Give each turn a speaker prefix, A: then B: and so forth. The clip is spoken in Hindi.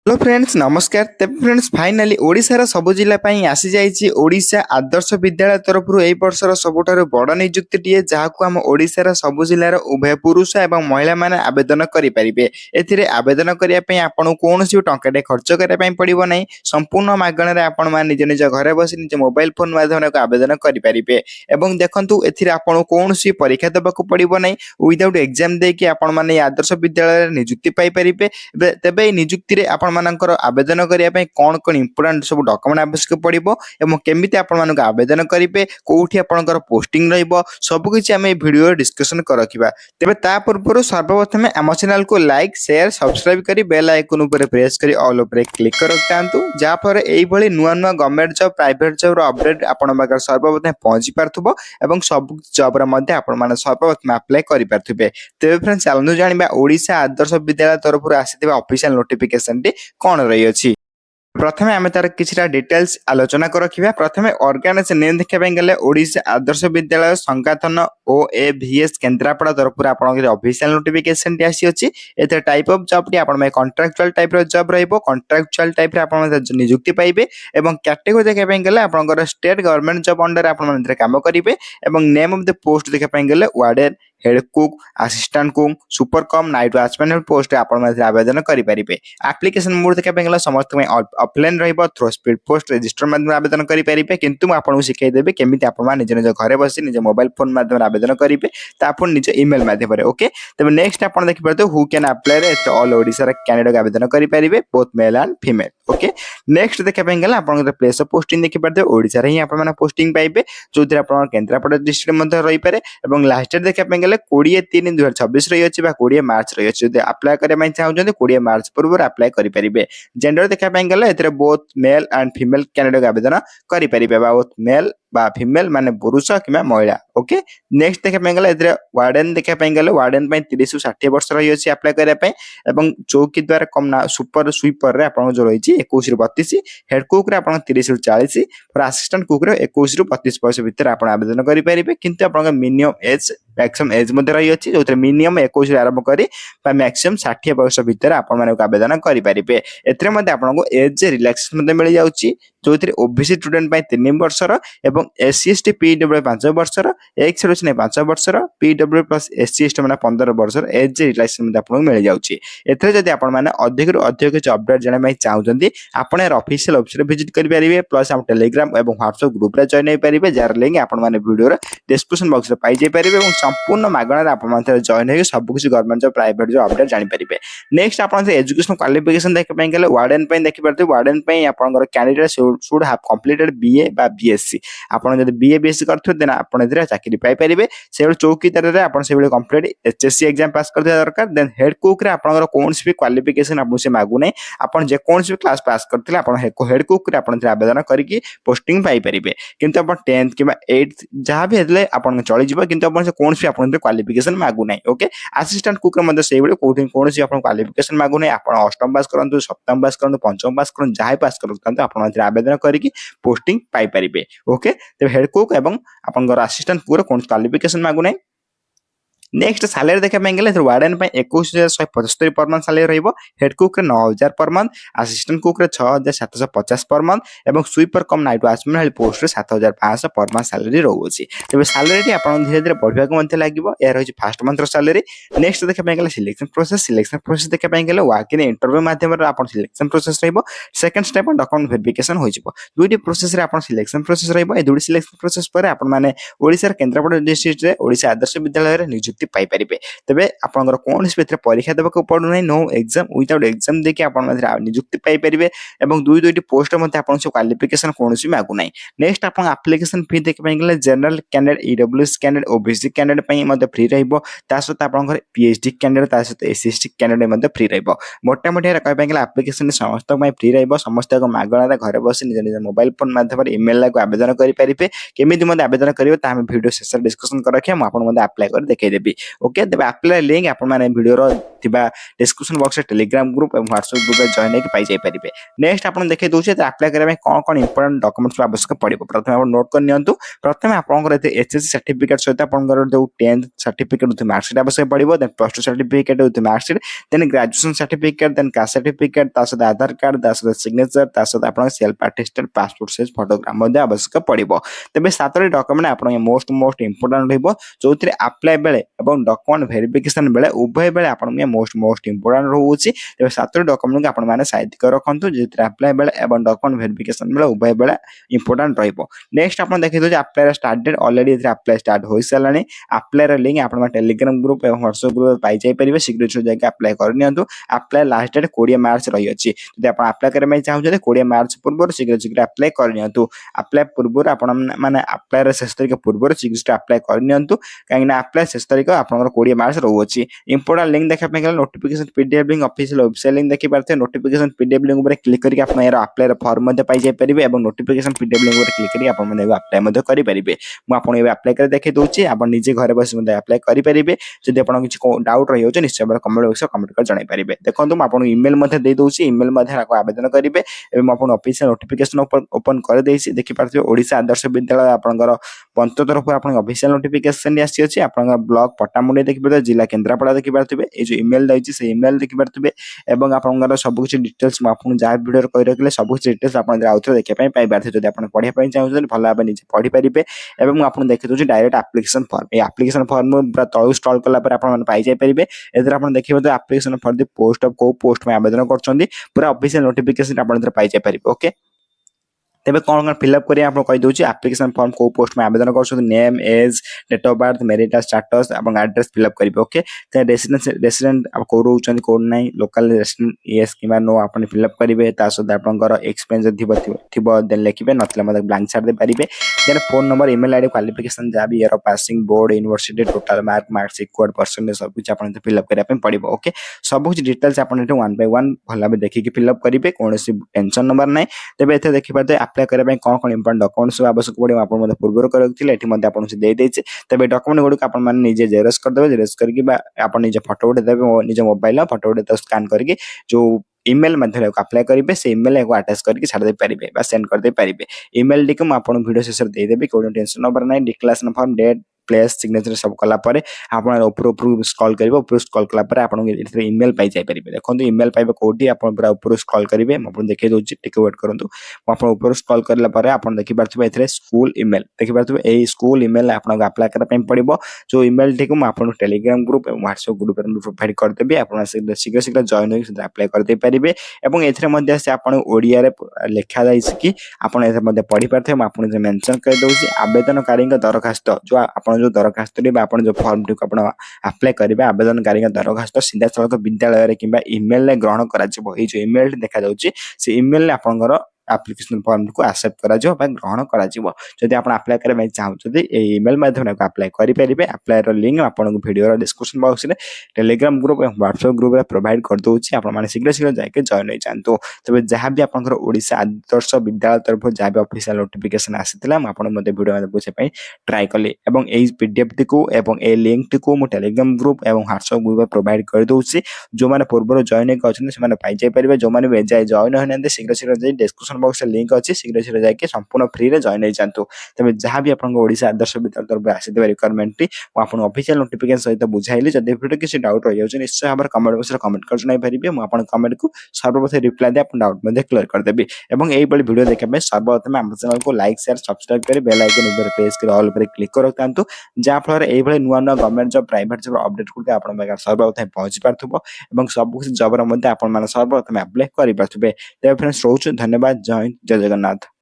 A: हेलो फ्रेंड्स नमस्कार। तेज फ्रेंड्स फाइनाली ओडिशार सबु जिला आसी जाइए ओडिशा आदर्श विद्यालय तरफ एई वर्षर सबुठारु बड़ नियुक्तिटीए जहां आम ओडिशार सबु जिलार उभय पुरुष एवं महिला माने आवेदन करेंगे। एथिरे आवेदन करने आपको कौन टंकाटे खर्च करने पड़ो ना, संपूर्ण मागणार आपण मैंने निज निज घर बस निज मोबाइल फोन माध्यम आवेदन करेंगे। देखु आपको कौन परीक्षा देवाक पड़ो ना, विदाउट एग्जाम देकी आपण माने आदर्श विद्यालय नियुक्ति पाइपर। तेबे नियुक्ति आपण मानकर आवेदन करने कौन कौन इंपोर्टेंट सब डॉक्यूमेंट आवश्यक पड़ो और केमिति आपण मानक आवेदन करेंगे, कौटी आपंकर पोस्टिंग रहिबो सबकिछि आम भिडियो डिस्कशन रखा। तेबे ता पूर्व सर्वप्रथम आम चैनल को लाइक शेयर सब्सक्राइब करी बेल आइकन उपर प्रेस करी ऑल उपर क्लिक कर रखिथांतु, जहाँ फल एभली नुआ नुआ government job private job update आपण पाखरे सर्वप्रथम पहुंची पारथुबो एवं सब जॉब रे मध्ये आपण माने सर्वप्रथम अप्लाई करि पारथुबे। तेबे फ्रेंड्स चलनु जानिबा ओडिशा आदर्श विद्यालय तरफ आसीथिबा ऑफिशियल नोटिफिकेशन टी कौन रही अछि। प्रथमे आम तार किछटा डिटेल्स आलोचना रखा। प्रथमे ऑर्गेनाइजेशन नेम देखा गले ओडिशा आदर्श विद्यालय संगठन OAVS केन्द्रापड़ा तरफ ऑफिशियल नोटिफिकेशन टी आसी अछि। एते टाइप ऑफ जॉब टी आपण कॉन्ट्रैक्चुअल टाइप रो जॉब रहइबो, कॉन्ट्रैक्चुअल टाइप रे आपण नियुक्ति पाइबे एवं कैटेगरी देखा गले आपण स्टेट गवर्नमेंट जॉब अंडर आपण काम करिवे एवं नेम ऑफ द पोस्ट देखा गले warden head cook assistant cook super cum night watchman post आपण आवेदन करेंगे। एप्लिकेशन मोड देखा गला समस्त ऑफलाइन रहिबो, थ्रू स्पीड पोस्ट रजिस्टर माध्यम आवेदन करेंगे। किंतु आपको शिखाईदेवी केमी आप निज निज घर बस निज मोबाइल फोन माध्यम आवेदन करेंगे, तापर निज ईमेल माध्यम। ओके, तब नेक्स्ट आप देखिए who can apply all Odisha candidate आवेदन करेंगे both male and female. Okay, next देखा गला आप प्लेस ऑफ पोस्टिंग देखिए ओडिशा रे ही आप पोस्टिंग पाइबे, जो केन्द्रापड़ा डिस्ट्रिक्ट रही पारे। लास्ट डेट देखा 20/3/2026 रही अच्छी 20 मार्च रही अच्छी। जो अप्लाई करने चाहते 20 मार्च पूर्व अप्लाई करेंगे। जेंडर देखा गले both male and female candidate आवेदन करेंगे, बोथ मेल बा फीमेल माने पुरुष कि महिला। ओके, नेक्स्ट देखा गले वार्डन देखा गले वार्डन 30 ରୁ 60 वर्ष रही अच्छी अप्लाई करने। चौकी द्वारा कम ना सुपर स्वीपर रे आपन जो रही 21 ରୁ 32, हेड कुक रे आपन 30 ରୁ 40 और असिस्टेंट कुक रे 21 ରୁ 32 वर्ष भीतर आपन आवेदन करेंगे। किंतु आपन मिनिमम एज मैक्सिमम एज मध्य रही अच्छी, जो मिनिमम 21 आरंभ करी मैक्सिमम 60 वर्ष भीतर आपण माने आवेदन करेंगे। एथरे मध्ये आपनको एज रिलैक्सेशन मिल जाउची, जो ओबीसी स्टूडेंट 3 वर्षर एवं SC ST PW 5 वर्षर, एक्स सर्विस 5 वर्षर, PW प्लस SC ST माने 15 वर्षर एज रिलैक्सेशन आपको मिल जाउची। एथरे जदि आपण माने अधिक रु अधिक किछ अपडेट जाने में चाहउचंदी आपण ऑफिशियल वेबसाइट विजिट करि परिबे, प्लस हम टेलीग्राम एवं व्हाट्सएप ग्रुप रे जॉइन होई परिबे, जार लिंक आपण माने वीडियो रे डिस्क्रिप्शन बॉक्स रे पाई जाय परिबे एवं संपूर्ण मागणा आपण माने जॉइन होई सब कुछ government job private job update जानि परिबे। नेक्स्ट आपण एजुकेशन क्वालिफिकेशन देख पय गेले वार्डन पय देखि परते, वार्डन पय आपनकर candidate should have completed BA बा BSc। आपण जदि BA BSc करथो देना आपण एतरे चाकरी पाई परिबे। सेबे चौकीदार रे आपण सेबे कंप्लीट HSC एग्जाम पास करथि दरकार। देन हेड कुक रे आपनकर कोनस भी क्वालिफिकेशन आपन से मागु नै, आपण जे कोनस भी क्लास पास करथिले आपण हेड कुक रे आपण आवेदन करिकि पोस्टिंग पाई परिबे। किंतु आपण 10th किबा 8th जहां भी हेले आपण चली जिवो, किंतु आपण से कोनस भी आपण क्वालिफिकेशन मागु नै। ओके, असिस्टेंट कुक रे मध्ये सेबे कोन से आपण क्वालिफिकेशन मागु नै, आपण अष्टम पास करंतु, सप्तम पास करंतु, पंचम पास करंतु, जहां पास करंतु आपण आवेदन करिकि पोस्टिंग पाई परिबे। ओके, तब हेड कुक एवं आपनकर असिस्टेंट कुक रे कोन क्वालिफिकेशन मागु नै। नेक्स्ट सैलरी देखा गले वार्डन 21,175 पर मंथ सैलरी रहिबो, हेड कुक रे 9,000 पर मंथ, असिस्टेंट कुक रे 6,750 पर मंथ एवं स्वीपर कम नाइट वॉचमैन हेल्प पोस्ट रे 7,500 पर मंथ सैलरी रहउछि। तबे सैलरी टी आपन धीरे धीरे बढ़िया को मते लागिबो। या रहि फर्स्ट मंथ रो सैलरी। नेक्स्ट देखा गले सिलेक्शन प्रोसेस देखा गले वॉक इन इंटरव्यू माध्यम रे आपन सिलेक्शन प्रोसेस रहिबो। सेकंड स्टेप डॉक्यूमेंट वेरिफिकेशन होई जिवो। दुईटी प्रोसेस रे आपन सिलेक्शन प्रोसेस रहिबो। ए दुईटी सिलेक्शन प्रोसेस पर आपन माने ओडिसा केन्द्रापड़ा डिस्ट्रिक्ट रे ओडिसा आदर्श विद्यालय रे नियुक्ति पाई परिबे। तबे आपनकर कोन स्पेत्र परीक्षा देबक पड़ु नै, नो एग्जाम विदाउट एग्जाम देखि आपन माने नियुक्ति पाई परिबे एवं दुईटी पोस्ट मध्ये आपन से क्वालिफिकेशन कोनसी मागु नै। नेक्स्ट आपन एप्लीकेशन फी देखि पय गेले general candidate, EWS candidate, OBC candidate पय मध्ये फ्री रहइबो। ता सहित आपनकर PhD कैंडिडेट, ता सहित SC ST कैंडिडेट मध्ये फ्री रहइबो। मोटा मोटी रे कय पय गेले एप्लीकेशन समस्त पय फ्री रहइबो। समस्त को मागणा घर बसी निज निज मोबाइल फोन माध्यम रे ईमेल लागो आवेदन करि परिबे। केमिति मध्ये आवेदन करिवे ता हम वीडियो शेष डिस्कशन कर रखे हम आपन मध्ये अप्लाई कर देखै देबी। देबी ओके तेबे अप्लाई लिंक आपण माने वीडियो रो थिबा डिस्क्रिप्शन बॉक्स टेलीग्राम ग्रुप एवं व्हाट्सएप ग्रुप रे जॉइन होके पाई जाई परिबे नेक्स्ट आपण देखै दोछे त अप्लाई करे कोन कोन इंपोर्टेंट डॉक्यूमेंट्स आवश्यक पड़िबो प्रथमे आपण नोट कर नियंतु प्रथमे आपनकर एते एचएससी सर्टिफिकेट सहित आपनकर जो 10th सर्टिफिकेट उते मार्कशीट आवश्यक पड़िबो देन प्लस 2 सर्टिफिकेट उते marksheet then graduation certificate then caste certificate ता सहित आधार कार्ड ता सहित सिग्नेचर ता सहित आपण self attested passport size photograph मध्ये आवश्यक पड़िबो तेबे सातरी डॉक्यूमेंट आपण मोस्ट इंपोर्टेंट रहइबो जोथिरे अप्लाई बेले एवं डॉक्यूमेंट वेरिफिकेशन बेले उभय बेले आपण मोस्ट इंपोर्टेंट रहउची तेबे सातरी डॉक्यूमेंट आपण माने साइड कर रखंतु जोथिरे अप्लाई बेले एवं डॉक्यूमेंट वेरिफिकेशन बेले उभय बेले इंपोर्टेंट रहइबो नेक्स्ट आपण देखि दो अप्लाई स्टार्ट डेट ऑलरेडी इथरे अप्लाई स्टार्ट होई सालानी अप्लाई र लिंक आपण टेलीग्राम ग्रुप एवं व्हाट्सएप ग्रुप पाई जाई परिबे शीघ्र जाके अप्लाई कर नियंतु अप्लाई लास्ट डेट 20 मार्च रही अछि जदि आपण अप्लाई करे मै चाहू जदि 20 मार्च पूर्व शीघ्र अप्लाई कर नियंतु अप्लाई पूर्व आपण माने अप्लाई र शेष तारिख पूर्व शीघ्र अप्लाई कर नियंतु काहेना अप्लाई शेष तारिख आपण 20 मार्च रहउ अछि इंपोर्टेंट लिंक देखा पे notification PDF link official website link देखि पारथे नोटिफिकेशन पीडीएफ लिंक ऊपर क्लिक करके आपण यार अप्लाई र फॉर्म मध्ये पाई जाई परिबे एवं नोटिफिकेशन पीडीएफ लिंक ऊपर क्लिक करके आपण माने अप्लाई मध्ये करि परिबे मु आपण एबे अप्लाई करे देखि दोछि आपण निजे घरे बस मध्ये अप्लाई करि परिबे जदि आपण किछि डाउट रहि होछ निश्चय भाबे कमेंट बॉक्स कमेंट कर जणाई परिबे देखंतु मु आपण ईमेल मध्ये दे दोछि ईमेल मध्ये आवेदन करिवे एवं मु आपण ऑफिशियल नोटिफिकेशन ओपन कर देछि देखि पारथे ओडिसा आदर्श विद्यालय आपनकर पंच तरफ आपण ऑफिशियल नोटिफिकेशन आसी अछि आपण ब्लॉक पट्टामुंडी देखि पारथे जिला केंद्रापड़ा देखि पारथे ए जो ईमेल दैछि से ईमेल देखि पारथे एवं आपनकर सब कुछ डिटेल्स मु आपण जा वीडियो कहि रखले सब कुछ डिटेल्स आपण आउथरे देखि पय पाई पारथे जदि आपण पढिया पय चाहू भला भाबे निजे पढि परिबे एवं मु आपण देखि दोछि डायरेक्ट एप्लीकेशन फॉर्म ए एप्लीकेशन फॉर्म पूरा तळु स्टॉल कला पर आपण पाई जाय परिबे एथरा आपण देखिबो तो application for the post of को पोस्ट में आवेदन करछंदी पूरा ऑफिशियल नोटिफिकेशन आपण एथरा पाई जाय परिबे ओके तेबे कोन कोन फिल अप करिया आपण कहि दोछि एप्लीकेशन फॉर्म को पोस्ट में आवेदन करछंदी name age date of birth marital status एवं एड्रेस फिल अप करिवे ओके ते रेसिडेंट आप को रहउछन कोन नै लोकल रेसिडेंट यस किबा नो आपण फिल अप करिवे ता सदा आपनकर एक्सपीरियंस थिबो देन लिखिबे नथले मते ब्लैंक छाड़ दे परिबे then phone number email ID qualification जा भी year of passing board university total marks equal percentage सब कुछ आपण फिल अप करिया पे पड़िबो ओके सब कुछ डिटेल्स आपण एटे 1 बाय 1 भला बे देखि के फिल अप करिवे कोनोसी टेंशन नंबर नै तेबे एथे देखि पाते अप्लाई करे पे कोन कोन इंपोर्टेंट डॉक्यूमेंट्स आवश्यक पड़िबो आपण मते पूर्व करथिले एठी मते आपण से दे देछि तेबे डॉक्यूमेंट गुडी आपण माने निजे जेरक्स कर देबे जेरक्स करके बा आपण निजे फोटो उठे देबे निजे मोबाइल फोटो उठे स्कैन करके जो ईमेल माध्यम अप्लाई करेंगे से ईमेल को अटैच करके छाड़ दे पारिबे बा सेंड कर दे पारिबे ईमेल टी को म आपन वीडियो शेष दे देबे कोन टेंशन नंबर नै declaration form date place signature सब कला परे आपण ऊपर स्क्रॉल करिवे ऊपर स्क्रॉल कला परे आपण इथरे ईमेल पाई जाय परिबे देखंतु ईमेल पाइबे कोठी आपण पूरा ऊपर स्क्रॉल करिवे आपण देखै दोछि टिके वेट करंतु आपण ऊपर स्क्रॉल करला परे आपण देखि पारथबे इथरे स्कूल ईमेल देखि पारथबे एई स्कूल ईमेल आपण अप्लाई करा पे पड़िबो जो ईमेल टी को म आपण टेलीग्राम ग्रुप एवं व्हाट्सएप ग्रुप रे प्रोवाइड कर देबे आपण शीघ्र शीघ्र जॉइन होई अप्लाई कर दे परिबे एवं एथरे मध्ये से आपण ओडिया रे लिखा जाइछि कि आपण एथरे मध्ये पढि पारथे म आपण जे मेंशन कर दोछि आवेदनकारी दरखास्त जो आपण जो दरखास्त रे आपण जो फॉर्म टी को आपण अप्लाई करिवे आवेदनकारी दरखास्त सीधा सड़क विद्यालय रे किबा ईमेल रे ग्रहण करा जबो ए जो ईमेल देखा जाउछि से ईमेल रे आपनकर एप्लीकेशन फॉर्म को एक्सेप्ट करा जो बा ग्रहण करा जिवो जदि आपण अप्लाई करे मैं चाहू जदि ए ईमेल माध्यम को अप्लाई करि परिबे अप्लाई रो लिंक आपण को वीडियो रो डिस्क्रिप्शन बॉक्स रे टेलीग्राम ग्रुप एवं व्हाट्सएप ग्रुप रे प्रोवाइड कर दोछि आपण माने शीघ्र शीघ्र जाके जॉइन होई जानतो तबे जहां भी आपनकर ओडिसा आदर्श विद्यालय तरफ जहां भी ऑफिशियल नोटिफिकेशन आसीतिला आपण मते वीडियो में पूछे पई ट्राई कले एवं ए पीडीएफ टी को एवं ए लिंक टी को मो टेलीग्राम ग्रुप एवं व्हाट्सएप ग्रुप रे प्रोवाइड कर दोछि जो माने पूर्व जॉइन के अछन से माने पाई जाय परिबे जो माने बे जाय जॉइन होनंदे शीघ्र शीघ्र जाय डिस्क्रिप्शन बॉक्स रे लिंक अछि शीघ्र शीघ्र जाके संपूर्ण फ्री रे जॉइन होई जानतो तबे जहां भी आपन ओडिसा आदर्श विद्यालय तरफ आसीते रिक्वायरमेंट टी म आपन ऑफिशियल नोटिफिकेशन सहित बुझाइली जदि वीडियो किसी डाउट रहि जाउछ निश्चय हमर कमेंट बॉक्स रे कमेंट कर जणाई परिबे म आपन कमेंट को सर्वप्रथम रिप्लाई दे आपन डाउट मध्ये क्लियर कर देबी एवं एई बडी वीडियो देखबे में सर्वप्रथम हम चैनल को लाइक शेयर सब्सक्राइब करे बेल आइकन ऊपर प्रेस कर ऑल पर क्लिक कर रखतांतु जा फल एई बडी नुवा नुवा government job private job update को आपन बेकार सर्वप्रथम पहुंची पारथबो एवं सब कुछ जॉब रे मध्ये आपन मान सर्वप्रथम अप्लाई करि पारथबे ते फ्रेंड्स रोच धन्यवाद जय हिंद जय जगन्नाथ।